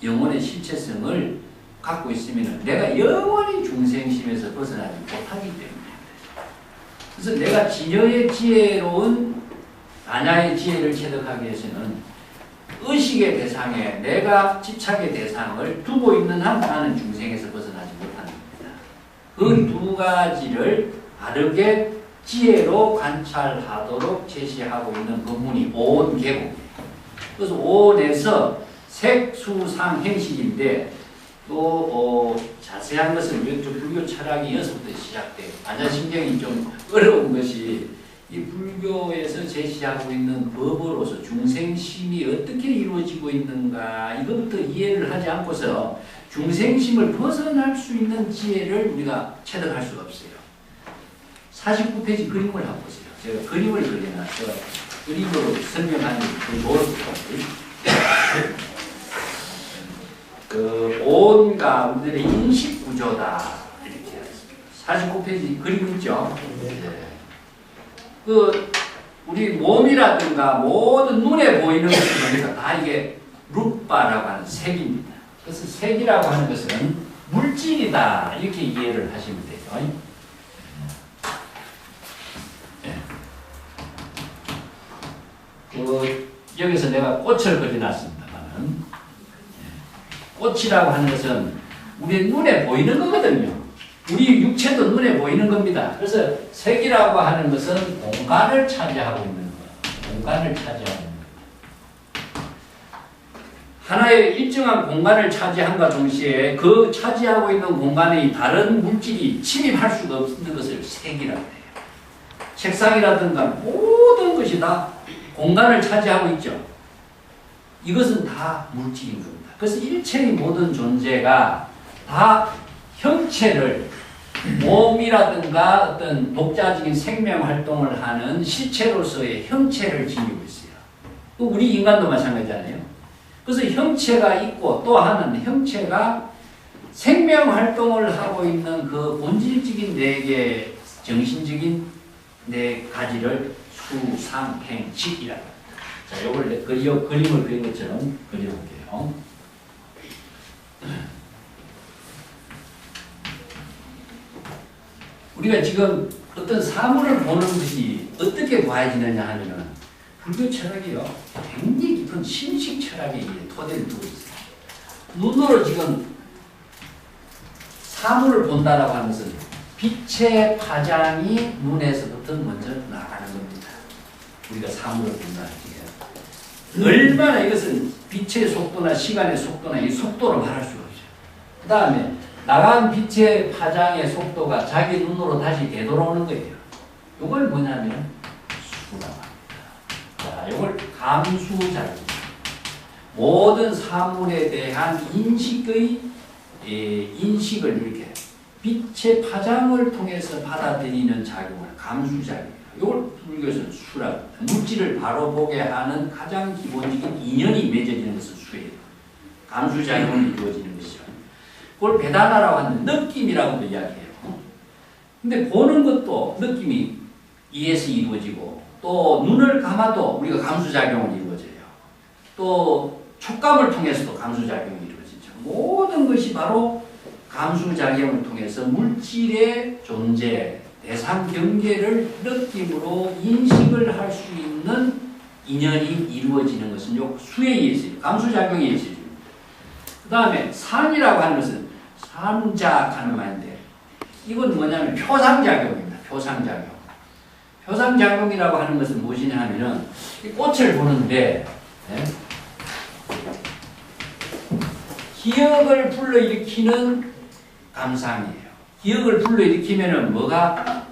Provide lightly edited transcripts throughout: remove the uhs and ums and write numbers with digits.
영혼의 실체성을 갖고 있으면 내가 영원히 중생심에서 벗어나지 못하기 때문에. 그래서 내가 진여의 지혜로운 반야의 지혜를 체득하기 위해서는 의식의 대상에 내가 집착의 대상을 두고 있는 한 나는 중생에서 벗어나지 못하는 겁니다. 그 두 가지를 바르게 지혜로 관찰하도록 제시하고 있는 법문이 오온계곡이에요. 그래서 오온에서 색수상 행식인데 또 자세한 것은 불교 철학이 여기서부터 시작돼요. 반야심경이 좀 어려운 것이 이 불교에서 제시하고 있는 법으로서 중생심이 어떻게 이루어지고 있는가 이것부터 이해를 하지 않고서 중생심을 벗어날 수 있는 지혜를 우리가 체득할 수가 없어요. 49페이지 그림을 한번 보세요. 제가 그림을 그려놔서 그림으로 설명하는 그 좋을 것 같아요. 그 온 가운데의 인식 구조다 이렇게 49페이지 그림 있죠. 네. 그 우리 몸이라든가 모든 눈에 보이는 것은 다 이게 루빠라고 하는 색입니다. 그래서 색이라고 하는 것은 물질이다 이렇게 이해를 하시면 돼요. 여기서 내가 꽃을 그려놨습니다만은 꽃이라고 하는 것은 우리 눈에 보이는 거거든요. 우리 육체도 눈에 보이는 겁니다. 그래서 색이라고 하는 것은 공간을 차지하고 있는 거예요. 공간을 차지하고 있는 거예요. 하나의 일정한 공간을 차지함과 동시에 그 차지하고 있는 공간에 다른 물질이 침입할 수가 없는 것을 색이라고 해요. 책상이라든가 모든 것이 다 공간을 차지하고 있죠. 이것은 다 물질인 겁니다. 그래서 일체의 모든 존재가 다 형체를 몸이라든가 어떤 독자적인 생명 활동을 하는 실체로서의 형체를 지니고 있어요. 또 우리 인간도 마찬가지잖아요. 그래서 형체가 있고 또 하나는 형체가 생명 활동을 하고 있는 그 본질적인 네 개 정신적인 네 가지를 수상행식이라고 합니다. 자, 요걸 그림을 그린 것처럼 그려볼게요. 우리가 지금 어떤 사물을 보는 것이 어떻게 봐야지느냐 하면은 불교 철학이요. 굉장히 깊은 심식 철학의 토대를 두고 있어요. 눈으로 지금 사물을 본다라고 하는 것은 빛의 파장이 눈에서부터 먼저 나가는 겁니다. 우리가 사물을 본다는 게. 얼마나 이것은 빛의 속도나 시간의 속도나 이 속도로 말할 수가 없죠. 그 다음에 나간 빛의 파장의 속도가 자기 눈으로 다시 되돌아오는 거예요. 이걸 뭐냐면 수라고 합니다. 자, 이걸 감수작용. 모든 사물에 대한 인식을 이렇게 빛의 파장을 통해서 받아들이는 작용을 감수작용이에요. 이걸 불교에서는 수라고 합니다. 물질을 바로 보게 하는 가장 기본적인 인연이 맺어지는 것은 수예요. 감수작용이 이루어지는 것이죠. 그걸 배다나라고 하는 느낌이라고도 이야기해요. 근데 보는 것도 느낌이 이에서 이루어지고 또 눈을 감아도 우리가 감수작용을 이루어져요. 또 촉감을 통해서도 감수작용이 이루어지죠. 모든 것이 바로 감수작용을 통해서 물질의 존재, 대상 경계를 느낌으로 인식을 할 수 있는 인연이 이루어지는 것은 요 수에 의해서, 감수작용에 의해서. 그 다음에 산이라고 하는 것은 삼작하는 말인데 이건 뭐냐면 표상작용입니다. 표상작용. 표상작용이라고 하는 것은 무엇이냐 하면은 꽃을 보는데 기억을 불러일으키는 감상이에요. 기억을 불러일으키면은 뭐가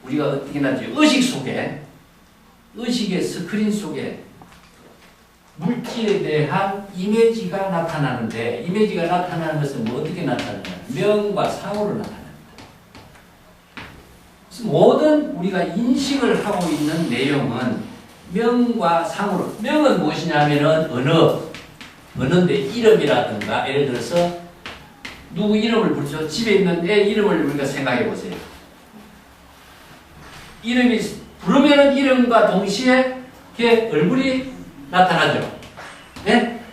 우리가 어떻게 나지? 의식 속에 의식의 스크린 속에 물질에 대한 이미지가 나타나는데 이미지가 나타나는 것은 뭐 어떻게 나타나냐? 명과 상으로 나타납니다. 그래서 모든 우리가 인식을 하고 있는 내용은 명과 상으로. 명은 무엇이냐면은 언어인데 이름이라든가 예를 들어서 누구 이름을 부르죠. 집에 있는 애 이름을 우리가 생각해 보세요. 이름이 부르면은 이름과 동시에 걔 얼굴이 나타나죠. 네?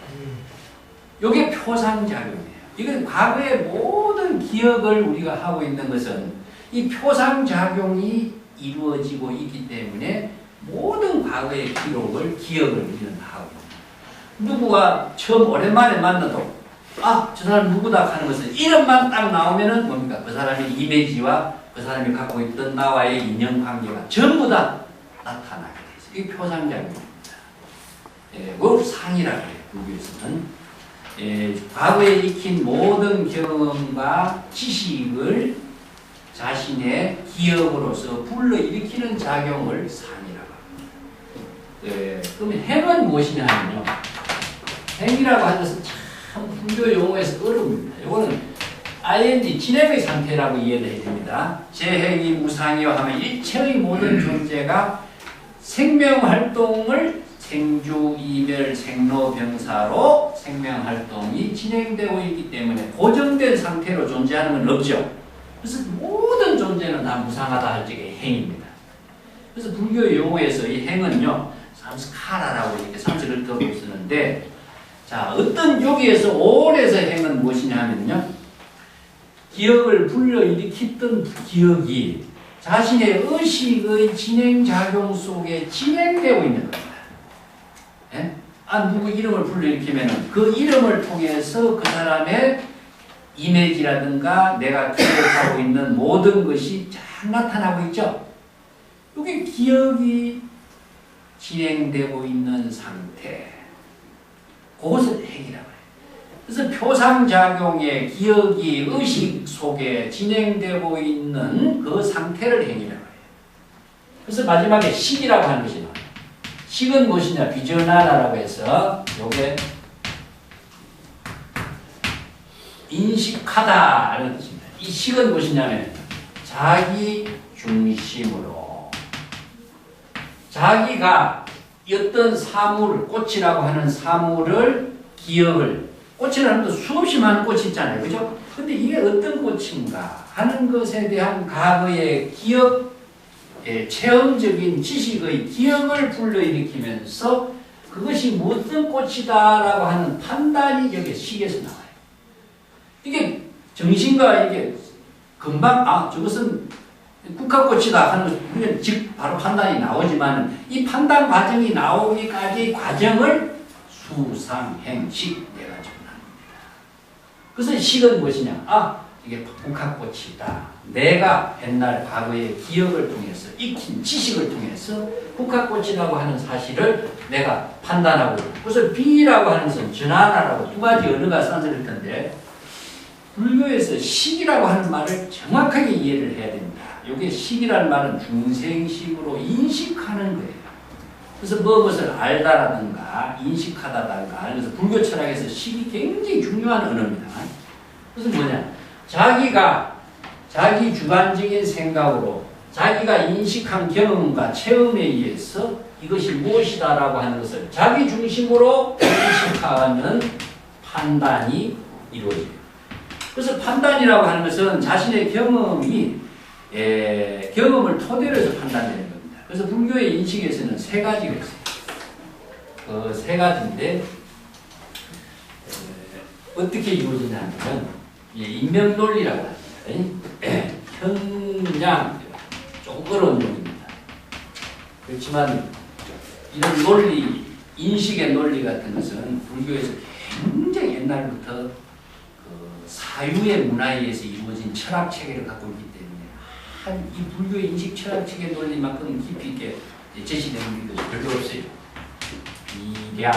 요게 표상작용이에요. 이건 과거의 모든 기억을 우리가 하고 있는 것은 이 표상작용이 이루어지고 있기 때문에 모든 과거의 기억을 우리는 하고 있습니다. 누구가 처음 오랜만에 만나도 아, 저 사람 누구다 하는 것은 이름만 딱 나오면은 뭡니까? 그 사람의 이미지와 그 사람이 갖고 있던 나와의 인연관계가 전부 다 나타나게 되죠. 이게 표상작용입니다. 그걸 상이라고 해요. 불교에서는. 과거에 익힌 모든 경험과 지식을 자신의 기억으로서 불러일으키는 작용을 상이라고 합니다. 그러면 행은 무엇이냐 하면요. 행이라고 하는 것은 참 불교 용어에서 어려웁니다. 이거는 ing 진행의 상태라고 이해를 해야 됩니다. 재행이 무상이요 하면 일체의 모든 존재가 생명활동을 생주, 이별, 생로, 병사로 생명활동이 진행되고 있기 때문에 고정된 상태로 존재하는 건 없죠. 그래서 모든 존재는 다 무상하다 할 적의 행입니다. 그래서 불교 용어에서 이 행은요, 삼스카라라고 이렇게 삼스를 떠고 쓰는데, 자, 어떤 여기에서 올에서 행은 무엇이냐 하면요, 기억을 불러일으켰던 기억이 자신의 의식의 진행작용 속에 진행되고 있는 겁니다. 예? 아, 누구 이름을 불러일으키면 그 이름을 통해서 그 사람의 이미지라든가 내가 기억하고 있는 모든 것이 쫙 나타나고 있죠. 이게 기억이 진행되고 있는 상태. 그것을 행이라고 해요. 그래서 표상작용의 기억이 의식 속에 진행되고 있는 그 상태를 행이라고 해요. 그래서 마지막에 식이라고 하는 것이 나와요. 식은 무엇이냐? 비전하라고 해서 요게 인식하다라는 뜻입니다. 이 식은 무엇이냐면 자기 중심으로 자기가 어떤 사물, 꽃이라고 하는 사물을 기억을 꽃이라는 것도 수없이 많은 꽃이 있잖아요. 그죠? 근데 이게 어떤 꽃인가 하는 것에 대한 과거의 기억, 체험적인 지식의 기억을 불러일으키면서 그것이 무슨 꽃이다라고 하는 판단이 여기 식에서 나와요. 이게 정신과 이게 금방 아 저것은 국화꽃이다 하는 것은 즉 바로 판단이 나오지만 이 판단 과정이 나오기까지의 과정을 수상행식 내가 정합니다. 그래서 식은 무엇이냐? 아 이게 국화꽃이다. 내가 옛날 과거의 기억을 통해서 익힌 지식을 통해서 국화꽃이라고 하는 사실을 내가 판단하고 그래서 비라고 하는 것은 전하나라고 두 가지 언어가 쌍쓸일 텐데 불교에서 식이라고 하는 말을 정확하게 이해를 해야 됩니다. 이게 식이라는 말은 중생식으로 인식하는 거예요. 그래서 무엇을 알다라든가 인식하다라든가 그래서 불교 철학에서 식이 굉장히 중요한 언어입니다. 그래서 뭐냐? 자기가 자기 주관적인 생각으로 자기가 인식한 경험과 체험에 의해서 이것이 무엇이다라고 하는 것을 자기 중심으로 인식하는 판단이 이루어집니다. 그래서 판단이라고 하는 것은 자신의 경험을 토대로 해서 판단되는 겁니다. 그래서 불교의 인식에서는 세 가지가 있어요. 그 세 가지인데 어떻게 이루어지냐면 인명논리라고 합니다. 현장 조금 어려운 용어입니다. 그렇지만 이런 논리, 인식의 논리 같은 것은 불교에서 굉장히 옛날부터 사유의 문화에 의해서 이루어진 철학 체계를 갖고 있기 때문에 이 불교의 인식 철학 체계 논리만큼 깊이 있게 제시되는 것이 별로 없어요. 이량,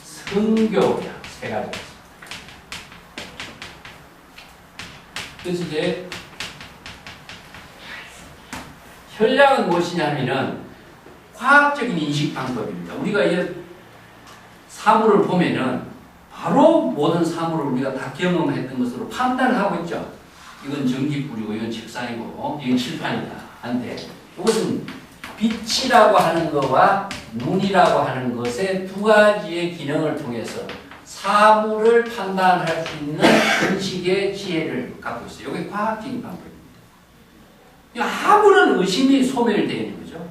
성교량 세 가지. 그래서 이제 현량은 무엇이냐 하면은 과학적인 인식 방법입니다. 우리가 이 사물을 보면은 바로 모든 사물을 우리가 다 경험했던 것으로 판단하고 있죠. 이건 전기불이고 이건 책상이고 이건 칠판이다. 한데 이것은 빛이라고 하는 것과 눈이라고 하는 것의 두 가지의 기능을 통해서 사물을 판단할 수 있는 인식의 지혜를 갖고 있어요. 이게 과학적인 방법입니다. 아무런 의심이 소멸되어 있는 거죠.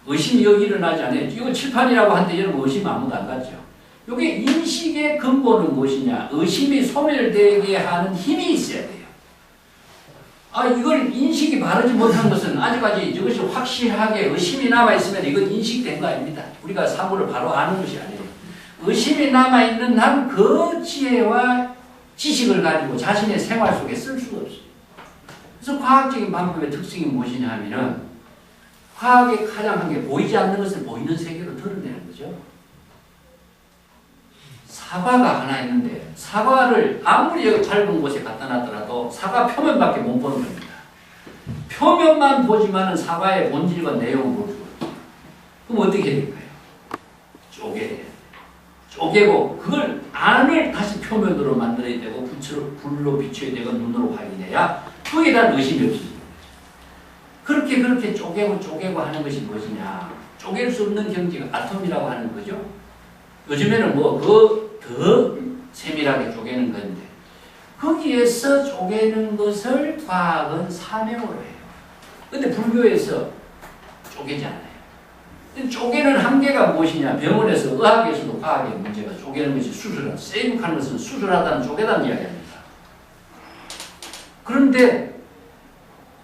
의심이 여기 일어나지 않아요. 이거 칠판이라고 하는데 여러분 의심 아무도 안 갖죠. 이게 인식의 근본 근본은 무엇이냐? 의심이 소멸되게 하는 힘이 있어야 돼요. 이걸 인식이 바르지 못한 것은 아직까지 이것이 확실하게 의심이 남아있으면 이건 인식된 거 아닙니다. 우리가 사물을 바로 아는 것이 아니에요. 의심이 남아있는 한 그 지혜와 지식을 가지고 자신의 생활 속에 쓸 수가 없어요. 그래서 과학적인 방법의 특징이 무엇이냐 하면은 과학의 가장 한 게 보이지 않는 것을 보이는 세계로 드러내는 거죠. 사과가 하나 있는데 사과를 아무리 밝은 곳에 갖다 놨더라도 사과 표면밖에 못 보는 겁니다. 표면만 보지만은 사과의 본질과 내용을 볼 수가 없어요. 그럼 어떻게 해야 될까요? 쪼개고 그걸 안을 다시 표면으로 만들어야 되고 불로 비춰야 되고 눈으로 확인해야 거기에 대한 의심이 없어요. 그렇게 쪼개고 하는 것이 무엇이냐? 쪼갤 수 없는 경지가 아톰이라고 하는 거죠. 요즘에는 더 세밀하게 쪼개는 건데 거기에서 쪼개는 것을 과학은 사명으로 해요. 근데 불교에서 쪼개지 않아요. 쪼개는 한계가 무엇이냐? 병원에서 의학에서도 과학의 문제가 쪼개는 것이 수술하다. 세입하는 것은 수술하다는 쪼개다는 이야기입니다. 그런데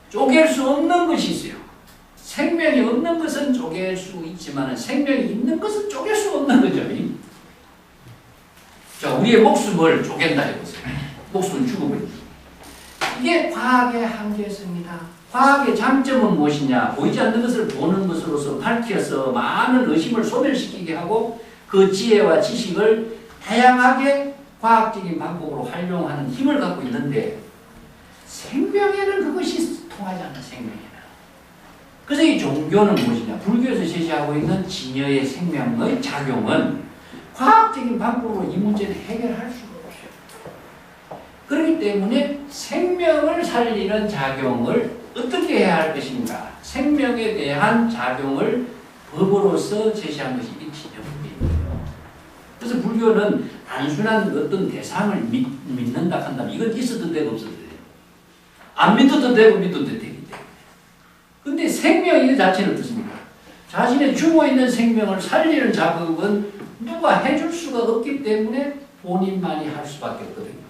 쪼갤 수 없는 것이 있어요. 생명이 없는 것은 쪼갤 수 있지만 생명이 있는 것은 쪼갤 수 없는 거죠. 자, 우리의 목숨을 쪼갠다 해보세요. 목숨을 죽어버리죠. 이게 과학의 한계성이다. 과학의 장점은 무엇이냐? 보이지 않는 것을 보는 것으로서 밝혀서 많은 의심을 소멸시키게 하고 그 지혜와 지식을 다양하게 과학적인 방법으로 활용하는 힘을 갖고 있는데 생명에는 그것이 통하지 않는 생명이다. 그래서 이 종교는 무엇이냐? 불교에서 제시하고 있는 진여의 생명의 작용은 과학적인 방법으로 이 문제를 해결할 수가 없어요. 그렇기 때문에 생명을 살리는 작용을 어떻게 해야 할 것인가? 생명에 대한 작용을 법으로서 제시한 것이 이 진여법이에요. 그래서 불교는 단순한 어떤 대상을 믿는다 한다면 이건 있어도 되고 없어도 돼요. 안 믿어도 되고 믿어도 되기 때문에. 근데 생명 이 자체는 어떻습니까? 자신의 죽어있는 생명을 살리는 작업은 누가 해줄 수가 없기 때문에 본인만이 할 수밖에 없거든요.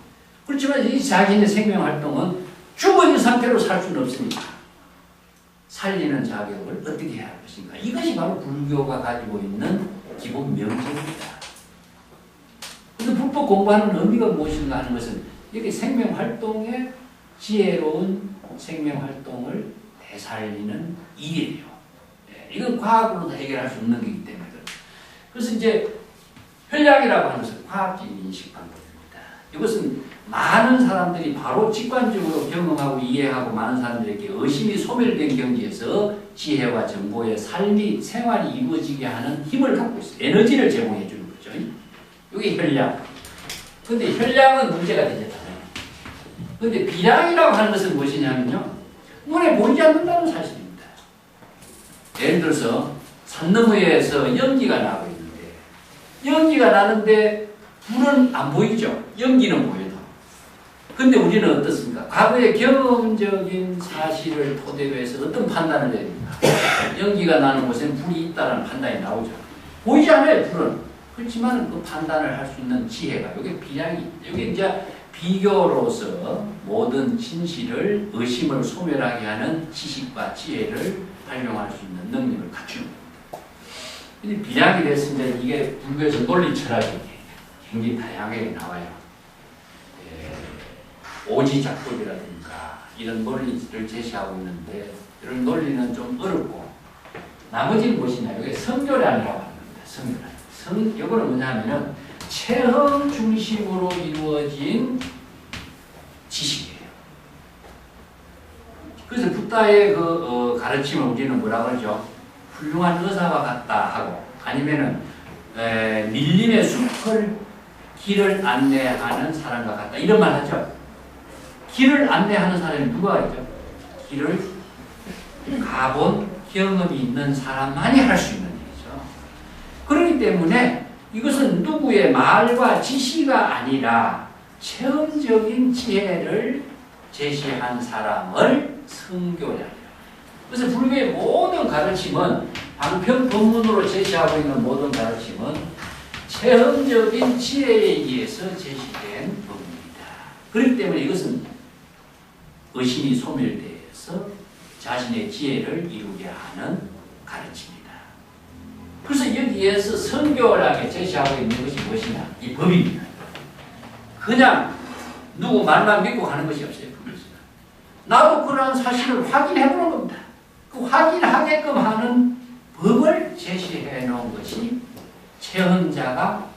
그렇지만 이 자신의 생명 활동은 죽어있는 상태로 살 수는 없으니까 살리는 작업을 어떻게 해야 할 것인가. 이것이 바로 불교가 가지고 있는 기본 명제입니다. 그래서 불법 공부하는 의미가 무엇인가 하는 것은 이렇게 생명 활동에 지혜로운 생명 활동을 되살리는 일이에요. 이건 과학으로도 해결할 수 없는 거기 때문에. 그래서 이제 혈량이라고 하는 것은 과학적인 인식 방법입니다. 이것은 많은 사람들이 바로 직관적으로 경험하고 이해하고 많은 사람들에게 의심이 소멸된 경지에서 지혜와 정보의 삶이 생활이 이루어지게 하는 힘을 갖고 있어요. 에너지를 제공해 주는 거죠. 이게 혈량. 근데 혈량은 문제가 되잖아요. 근데 비량이라고 하는 것은 무엇이냐면요. 눈에 보이지 않는다는 사실입니다. 예를 들어서 산 너머에서 연기가 나고 있는데 연기가 나는데 불은 안 보이죠. 연기는 보여도. 근데 우리는 어떻습니까? 과거의 경험적인 사실을 토대로 해서 어떤 판단을 해야 됩니까? 연기가 나는 곳엔 불이 있다는 판단이 나오죠. 보이지 않아요, 불은. 그렇지만 그 판단을 할 수 있는 지혜가, 이게 비량이, 이게 이제 비교로서 모든 진실을 의심을 소멸하게 하는 지식과 지혜를 활용할 수 있는 능력을 갖추는 겁니다. 비량이 됐으면 이게 불교에서 논리 철학이 굉장히 다양하게 나와요. 오지작법이라든가 이런 논리를 제시하고 있는데 이런 논리는 좀 어렵고 나머지는 무엇이냐? 이게 성교량이라고 합니다. 성교량. 이거는 뭐냐면은 체험 중심으로 이루어진 지식이에요. 그래서 붓다의 가르침을 우리는 뭐라 그러죠? 훌륭한 의사와 같다 하고 아니면은 밀림의 숲을 길을 안내하는 사람과 같다 이런 말 하죠. 길을 안내하는 사람이 누가 있죠? 길을 가본 경험이 있는 사람만이 할 수 있는 일이죠. 그렇기 때문에 이것은 누구의 말과 지시가 아니라 체험적인 지혜를 제시한 사람을 성교량이라고. 그래서 불교의 모든 가르침은 방편 법문으로 제시하고 있는 모든 가르침은 체험적인 지혜에 의해서 제시된 법입니다. 그렇기 때문에 이것은 의심이 소멸되어서 자신의 지혜를 이루게 하는 가르침입니다. 그래서 여기에서 선교하게 제시하고 있는 것이 무엇이냐? 이 법입니다. 그냥 누구 말만 믿고 가는 것이 없어요. 나도 그러한 사실을 확인해보는 겁니다. 그 확인하게끔 하는 법을 제시해 놓은 것이 체험자가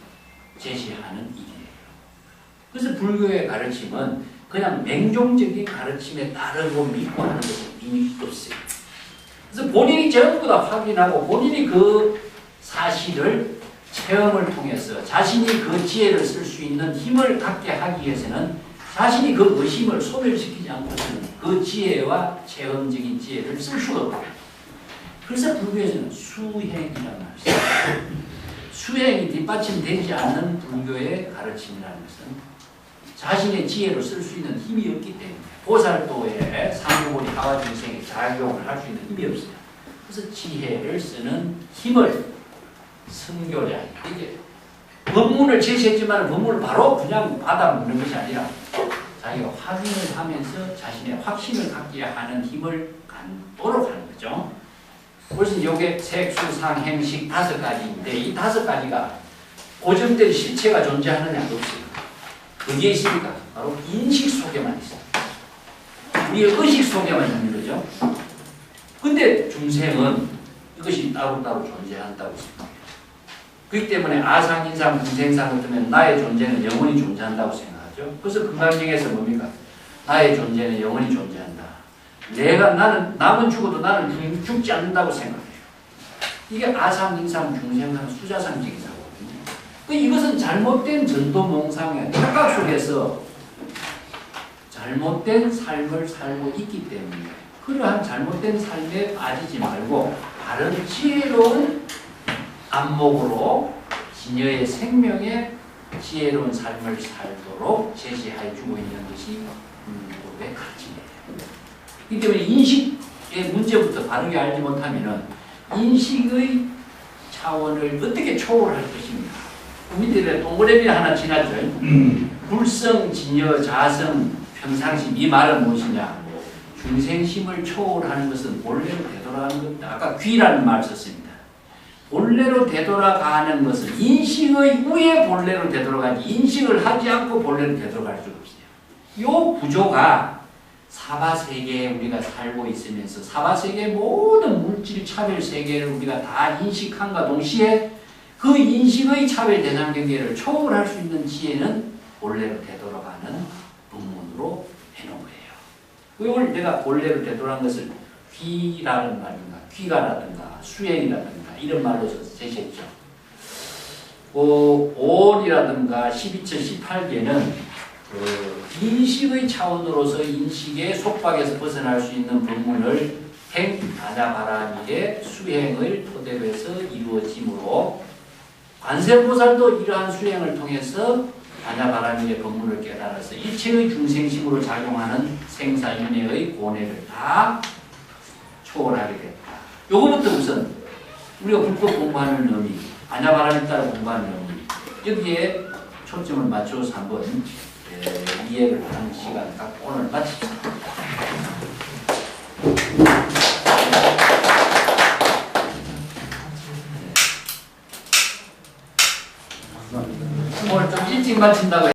제시하는 일이에요. 그래서 불교의 가르침은 그냥 맹종적인 가르침에 따르고 믿고 하는 것이 의미 없어요. 그래서 본인이 전부 다 확인하고 본인이 그 사실을 체험을 통해서 자신이 그 지혜를 쓸 수 있는 힘을 갖게 하기 위해서는 자신이 그 의심을 소멸시키지 않고서는 그 지혜와 체험적인 지혜를 쓸 수가 없어요. 그래서 불교에서는 수행이라는 말을 써요. 수행이 뒷받침되지 않는 불교의 가르침이라는 것은 자신의 지혜로 쓸 수 있는 힘이 없기 때문에 보살도의 상고보리 하와중생의 작용을 할 수 있는 힘이 없어요. 그래서 지혜를 쓰는 힘을 선교자, 이게 법문을 제시했지만 법문을 바로 그냥 받아먹는 것이 아니라 자기가 확인을 하면서 자신의 확신을 갖게 하는 힘을 갖도록 하는 거죠. 그래서 이게 색수상 행식 5가지인데 이 5가지가 고정된 실체가 존재하느냐 없어요. 어디에 있습니까? 바로 인식 속에만 있어요. 우리의 의식 속에만 있는 거죠. 근데 중생은 이것이 따로따로 존재한다고 생각해요. 그렇기 때문에 아상, 인상, 중생상을 뜨면 나의 존재는 영원히 존재한다고 생각하죠. 그래서 금강경에서 뭡니까? 나의 존재는 영원히 존재한다. 나는 남은 죽어도 나는 죽지 않는다고 생각해요. 이게 아상, 인상, 중생상, 수자상적인 사고거든요. 이것은 잘못된 전도몽상의 착각 속에서 잘못된 삶을 살고 있기 때문에 그러한 잘못된 삶에 빠지지 말고 바른 지혜로운 안목으로 진여의 생명에 지혜로운 삶을 살도록 제시해 주고 있는 것이 불교의 가르침이에요. 그렇기 때문에 인식의 문제부터 바르게 알지 못하면 인식의 차원을 어떻게 초월할 것인가. 밑에 동그라미 하나 지났죠. 불성, 진여, 자성, 평상심. 이 말은 무엇이냐. 중생심을 초월하는 것은 본래로 되돌아가는 것. 아까 귀라는 말을 썼습니다. 본래로 되돌아가는 것은 인식의 후에 본래로 되돌아가지 인식을 하지 않고 본래로 되돌아갈 수가 없어요. 이 구조가 사바세계에 우리가 살고 있으면서 사바세계의 모든 물질 차별 세계를 우리가 다 인식함과 동시에 그 인식의 차별 대상 경계를 초월할 수 있는 지혜는 본래로 되돌아가는 법문으로 해놓은 거예요. 이걸 내가 본래로 되돌아간 것을 귀라는 말인가, 귀가라든가 수행이라든가 이런 말로 제시했죠. 5월이라든가 12처 18개는 인식의 차원으로서 인식의 속박에서 벗어날 수 있는 법문을 행아냐바라미의 수행을 토대로 해서 이루어지므로 관세음보살도 이러한 수행을 통해서 아냐바라미의 법문을 깨달아서 일체의 중생심으로 작용하는 생사윤회의 고뇌를 다 초월하게 됐다. 요거부터 우선 우리가 불법 공부하는 의미, 아냐바라미 따라 공부하는 의미, 여기에 초점을 맞춰서 한번 이해를 하는 시간을 갖고 오늘 마칩시다. 오늘 좀 일찍 마친다고